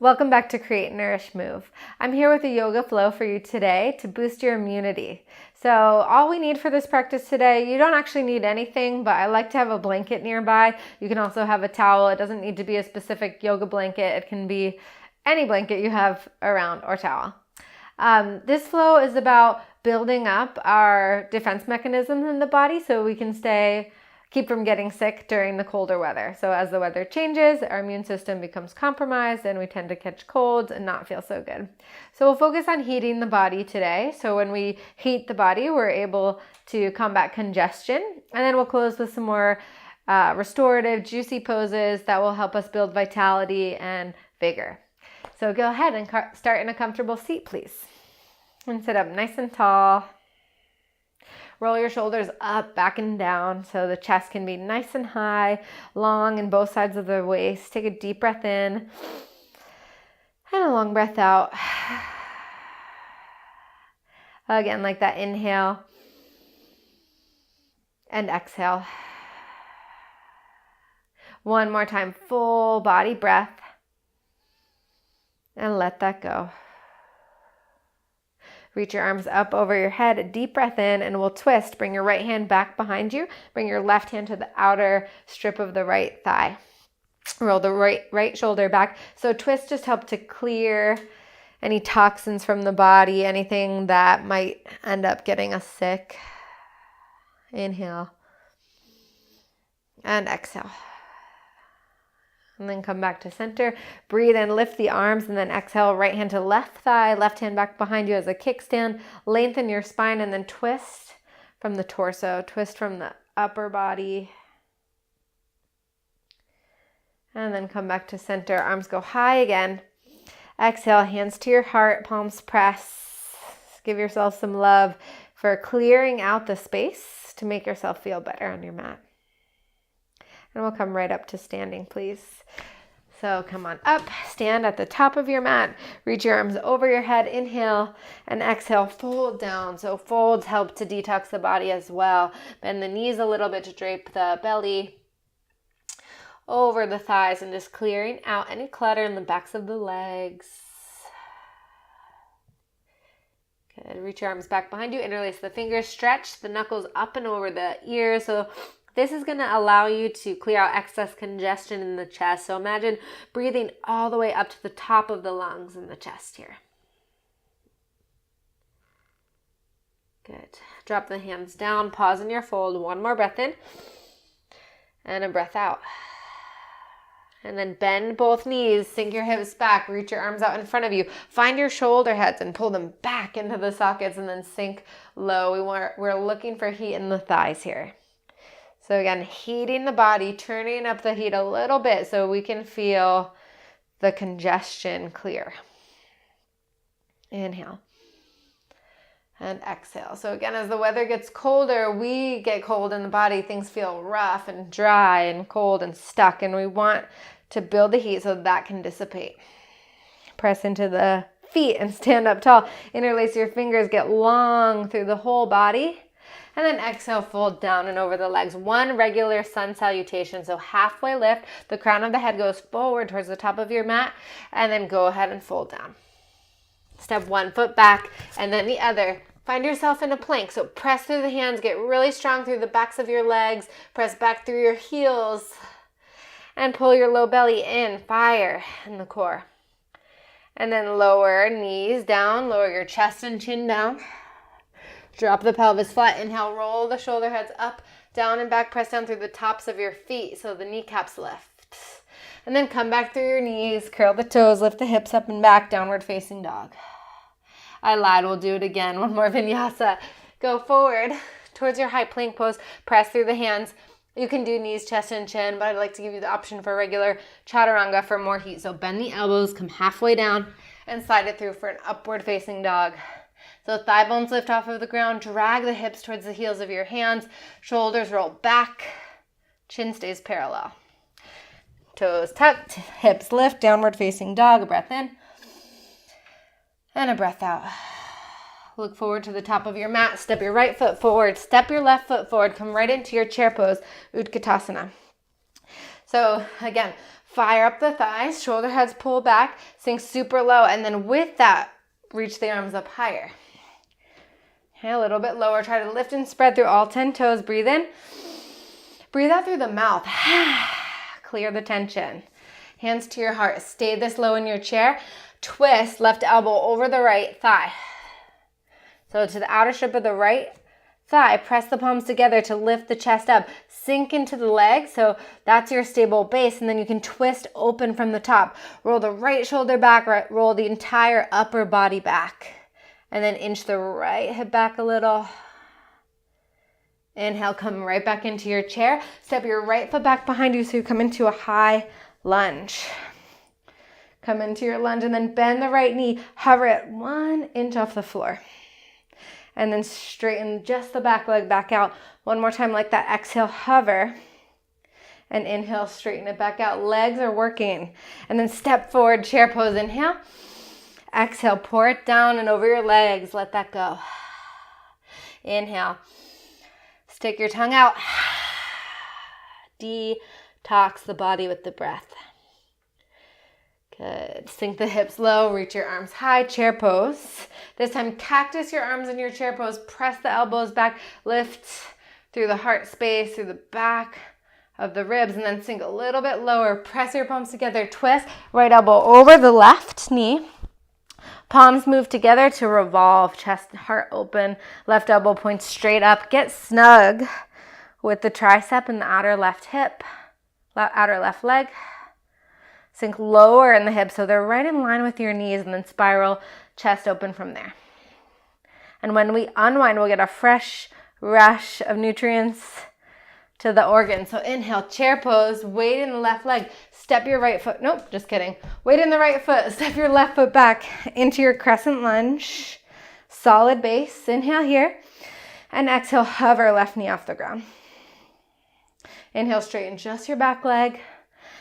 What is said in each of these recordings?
Welcome back to Create, Nourish, Move. I'm here with a yoga flow for you today to boost your immunity. So all we need for this practice today, you don't actually need anything, but I like to have a blanket nearby. You can also have a towel. It doesn't need to be a specific yoga blanket. It can be any blanket you have around or towel. This flow is about building up our defense mechanisms in the body so we can keep from getting sick during the colder weather. So as the weather changes, our immune system becomes compromised and we tend to catch colds and not feel so good. So we'll focus on heating the body today. So when we heat the body, we're able to combat congestion. And then we'll close with some more restorative, juicy poses that will help us build vitality and vigor. So go ahead and start in a comfortable seat, please. And sit up nice and tall. Roll your shoulders up, back and down so the chest can be nice and high, long in both sides of the waist. Take a deep breath in and a long breath out. Again, like that, inhale and exhale. One more time, full body breath and let that go. Reach your arms up over your head, a deep breath in, and we'll twist. Bring your right hand back behind you. Bring your left hand to the outer strip of the right thigh. Roll the right shoulder back. So twist just help to clear any toxins from the body, anything that might end up getting us sick. Inhale and exhale. And then come back to center. Breathe in, lift the arms, and then exhale, right hand to left thigh, left hand back behind you as a kickstand. Lengthen your spine and then twist from the torso, twist from the upper body. And then come back to center. Arms go high again. Exhale, hands to your heart, palms press. Give yourself some love for clearing out the space to make yourself feel better on your mat. And we'll come right up to standing, please. So come on up, stand at the top of your mat, reach your arms over your head, inhale, and exhale, fold down. So folds help to detox the body as well. Bend the knees a little bit to drape the belly over the thighs and just clearing out any clutter in the backs of the legs. Good, reach your arms back behind you, interlace the fingers, stretch the knuckles up and over the ears. So this is going to allow you to clear out excess congestion in the chest. So imagine breathing all the way up to the top of the lungs in the chest here. Good. Drop the hands down, pause in your fold. One more breath in and a breath out. And then bend both knees, sink your hips back, reach your arms out in front of you. Find your shoulder heads and pull them back into the sockets and then sink low. We're looking for heat in the thighs here. So again, heating the body, turning up the heat a little bit so we can feel the congestion clear. Inhale and exhale. So again, as the weather gets colder, we get cold in the body. Things feel rough and dry and cold and stuck, and we want to build the heat so that can dissipate. Press into the feet and stand up tall. Interlace your fingers, get long through the whole body. And then exhale, fold down and over the legs. One regular sun salutation. So halfway lift, the crown of the head goes forward towards the top of your mat, and then go ahead and fold down. Step one foot back and then the other. Find yourself in a plank. So press through the hands, get really strong through the backs of your legs, press back through your heels, and pull your low belly in, fire in the core. And then lower knees down, lower your chest and chin down. Drop the pelvis flat. Inhale, roll the shoulder heads up, down and back. Press down through the tops of your feet so the kneecaps lift. And then come back through your knees, curl the toes, lift the hips up and back, downward facing dog. I lied, we'll do it again. One more vinyasa. Go forward towards your high plank pose. Press through the hands. You can do knees, chest, and chin, but I'd like to give you the option for regular chaturanga for more heat. So bend the elbows, come halfway down, and slide it through for an upward facing dog. So thigh bones lift off of the ground, drag the hips towards the heels of your hands, shoulders roll back, chin stays parallel. Toes tucked, hips lift, downward facing dog, a breath in, and a breath out. Look forward to the top of your mat, step your right foot forward, step your left foot forward, come right into your chair pose, Utkatasana. So again, fire up the thighs, shoulder heads pull back, sink super low, and then with that, reach the arms up higher. Okay, a little bit lower. Try to lift and spread through all 10 toes. Breathe in. Breathe out through the mouth. Clear the tension. Hands to your heart. Stay this low in your chair. Twist left elbow over the right thigh. So to the outer strip of the right thigh, press the palms together to lift the chest up. Sink into the leg, so that's your stable base, and then you can twist open from the top. Roll the right shoulder back, roll the entire upper body back, and then inch the right hip back a little. Inhale, come right back into your chair. Step your right foot back behind you so you come into a high lunge. Come into your lunge and then bend the right knee. Hover it 1 inch off the floor. And then straighten just the back leg back out. One more time like that. Exhale, hover. And inhale, straighten it back out. Legs are working. And then step forward, chair pose. Inhale. Exhale, pour it down and over your legs. Let that go. Inhale. Stick your tongue out. Detox the body with the breath. Good. Sink the hips low, reach your arms high, chair pose. This time, cactus your arms in your chair pose. Press the elbows back, lift through the heart space, through the back of the ribs, and then sink a little bit lower. Press your palms together, twist, right elbow over the left knee. Palms move together to revolve, chest, heart open, left elbow points straight up. Get snug with the tricep and the outer left hip, outer left leg. Sink lower in the hips so they're right in line with your knees, and then spiral chest open from there. And when we unwind, we'll get a fresh rush of nutrients to the organs. So inhale, chair pose, weight in the left leg. Step your right foot, nope, just kidding. Weight in the right foot, step your left foot back into your crescent lunge. Solid base, inhale here. And exhale, hover left knee off the ground. Inhale, straighten just your back leg.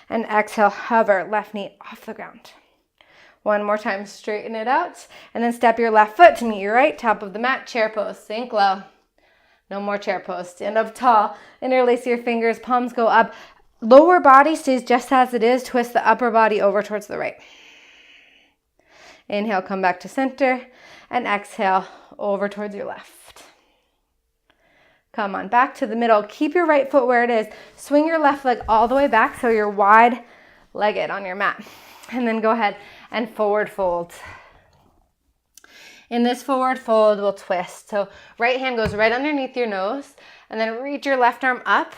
And exhale, hover left knee off the ground. One more time, straighten it out. And then step your left foot to meet your right, top of the mat, chair pose, sink low. No more chair pose, stand up tall, interlace your fingers, palms go up. Lower body stays just as it is, twist the upper body over towards the right. Inhale, come back to center, and exhale, over towards your left. Come on, back to the middle. Keep your right foot where it is. Swing your left leg all the way back so you're wide-legged on your mat. And then go ahead and forward fold. In this forward fold, we'll twist. So right hand goes right underneath your nose, and then reach your left arm up.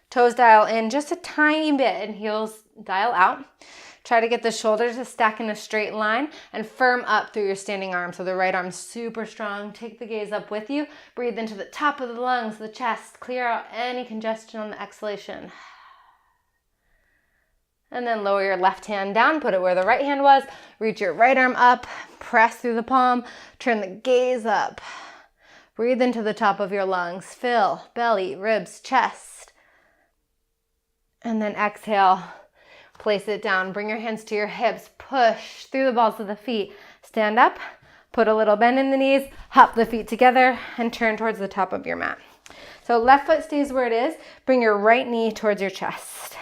Toes dial in just a tiny bit, and heels dial out. Try to get the shoulders to stack in a straight line and firm up through your standing arm. So the right arm's super strong. Take the gaze up with you. Breathe into the top of the lungs, the chest. Clear out any congestion on the exhalation. And then lower your left hand down, put it where the right hand was. Reach your right arm up, press through the palm, turn the gaze up. Breathe into the top of your lungs. Fill belly, ribs, chest. And then exhale. Place it down. Bring your hands to your hips. Push through the balls of the feet. Stand up. Put a little bend in the knees. Hop the feet together and turn towards the top of your mat. So left foot stays where it is. Bring your right knee towards your chest.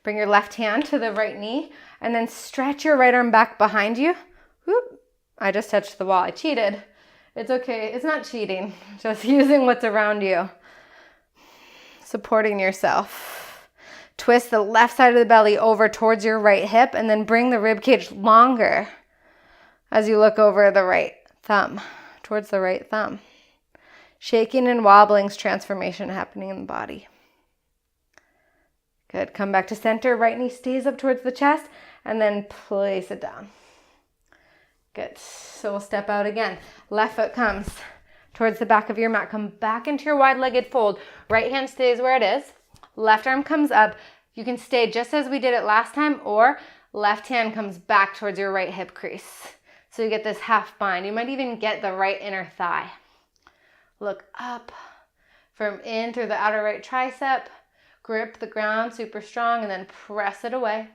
Bring your left hand to the right knee and then stretch your right arm back behind you. Whoop. I just touched the wall. I cheated. It's okay. It's not cheating. Just using what's around you. Supporting yourself. Twist the left side of the belly over towards your right hip and then bring the rib cage longer as you look over the right thumb, towards the right thumb. Shaking and wobbling is transformation happening in the body. Good. Come back to center. Right knee stays up towards the chest and then place it down. Good. So we'll step out again. Left foot comes towards the back of your mat. Come back into your wide-legged fold. Right hand stays where it is. Left arm comes up. You can stay just as we did it last time, or left hand comes back towards your right hip crease. So you get this half bind. You might even get the right inner thigh. Look up, firm in through the outer right tricep. Grip the ground super strong and then press it away.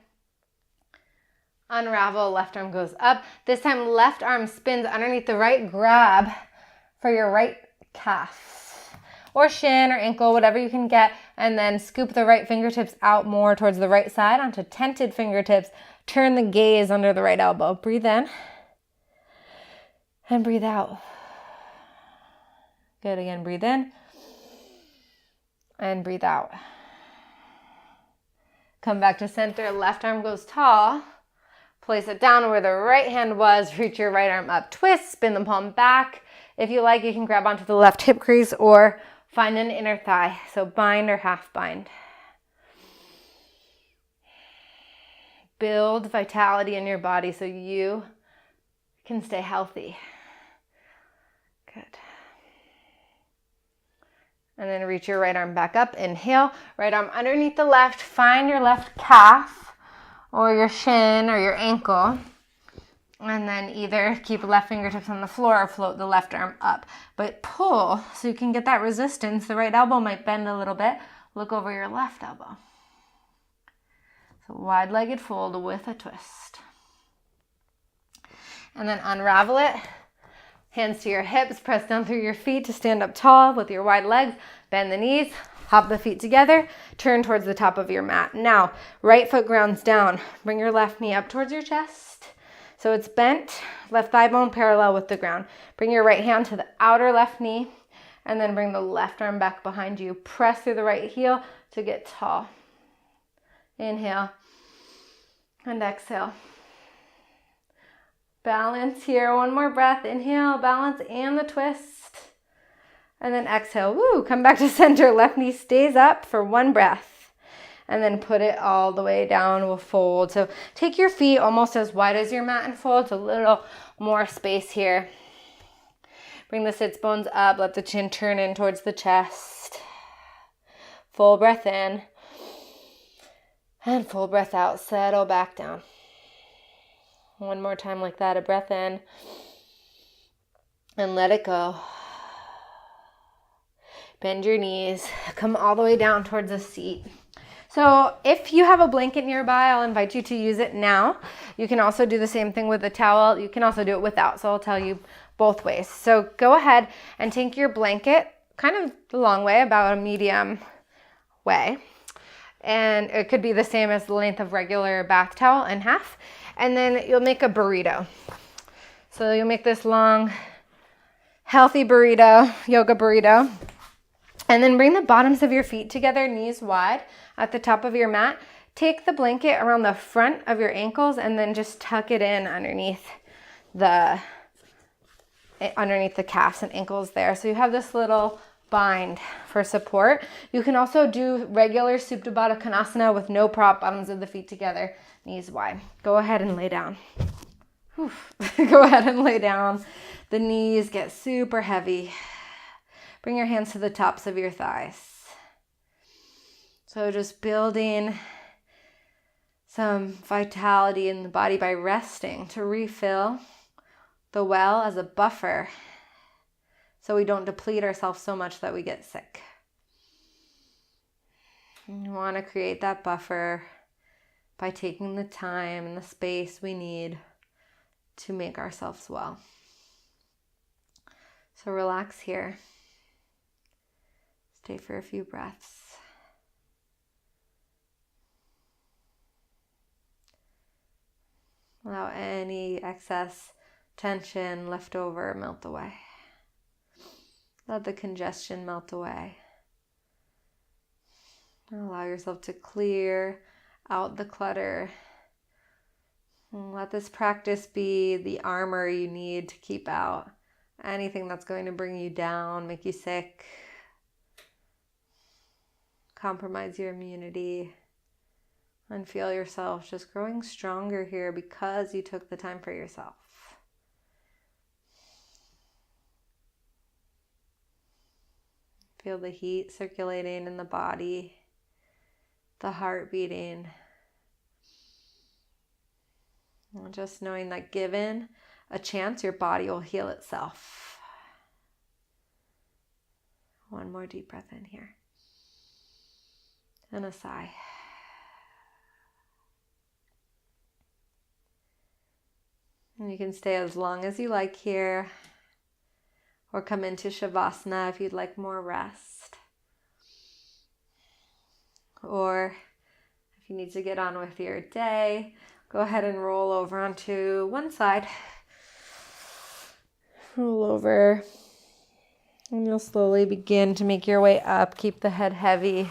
Unravel, left arm goes up. This time left arm spins underneath the right. Grab for your right calf. or shin or ankle, whatever you can get, and then scoop the right fingertips out more towards the right side onto tented fingertips. Turn the gaze under the right elbow. Breathe in and breathe out. Good. Again, breathe in and breathe out. Come back to center. Left arm goes tall. Place it down where the right hand was. Reach your right arm up. Twist. Spin the palm back. If you like, you can grab onto the left hip crease or find an inner thigh. So bind or half bind. Build vitality in your body so you can stay healthy. Good. And then reach your right arm back up. Inhale, right arm underneath the left. Find your left calf or your shin or your ankle. And then either keep left fingertips on the floor or float the left arm up. But pull so you can get that resistance. The right elbow might bend a little bit. Look over your left elbow. So wide-legged fold with a twist. And then unravel it. Hands to your hips, press down through your feet to stand up tall with your wide legs. Bend the knees, hop the feet together, turn towards the top of your mat. Now, right foot grounds down. Bring your left knee up towards your chest. So it's bent, left thigh bone parallel with the ground. Bring your right hand to the outer left knee, and then bring the left arm back behind you. Press through the right heel to get tall. Inhale and exhale. Balance here, one more breath. Inhale, balance and the twist. And then exhale, woo, come back to center. Left knee stays up for one breath. And then put it all the way down, we'll fold. So take your feet almost as wide as your mat and fold. It's a little more space here. Bring the sits bones up, let the chin turn in towards the chest. Full breath in. And full breath out, settle back down. One more time like that, a breath in, and let it go. Bend your knees, come all the way down towards the seat. So if you have a blanket nearby, I'll invite you to use it now. You can also do the same thing with a towel. You can also do it without, so I'll tell you both ways. So go ahead and take your blanket, kind of the long way, about a medium way. And it could be the same as the length of regular bath towel in half. And then you'll make a burrito. So you'll make this long, healthy burrito, yoga burrito. And then bring the bottoms of your feet together, knees wide at the top of your mat. Take the blanket around the front of your ankles and then just tuck it in underneath the calves and ankles there. So you have this little bind for support. You can also do regular Supta Baddha Konasana with no prop, bottoms of the feet together, knees wide. Go ahead and lay down. Go ahead and lay down. The knees get super heavy. Bring your hands to the tops of your thighs. So just building some vitality in the body by resting to refill the well as a buffer, so we don't deplete ourselves so much that we get sick. You want to create that buffer by taking the time and the space we need to make ourselves well. So relax here. Stay for a few breaths. Allow any excess tension left over melt away. Let the congestion melt away. Allow yourself to clear out the clutter. And let this practice be the armor you need to keep out anything that's going to bring you down, make you sick, compromise your immunity, and feel yourself just growing stronger here because you took the time for yourself. Feel the heat circulating in the body, the heart beating. And just knowing that given a chance, your body will heal itself. One more deep breath in here. And a sigh. And you can stay as long as you like here, or come into Shavasana if you'd like more rest. Or if you need to get on with your day, go ahead and roll over onto one side. Roll over. And you'll slowly begin to make your way up. Keep the head heavy.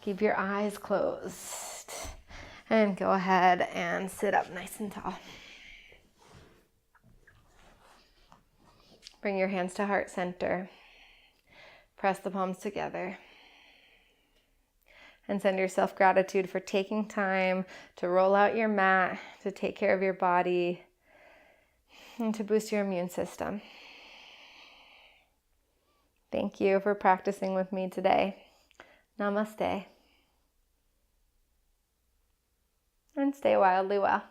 Keep your eyes closed. And go ahead and sit up nice and tall. Bring your hands to heart center. Press the palms together. And send yourself gratitude for taking time to roll out your mat, to take care of your body, and to boost your immune system. Thank you for practicing with me today. Namaste. And stay wildly well.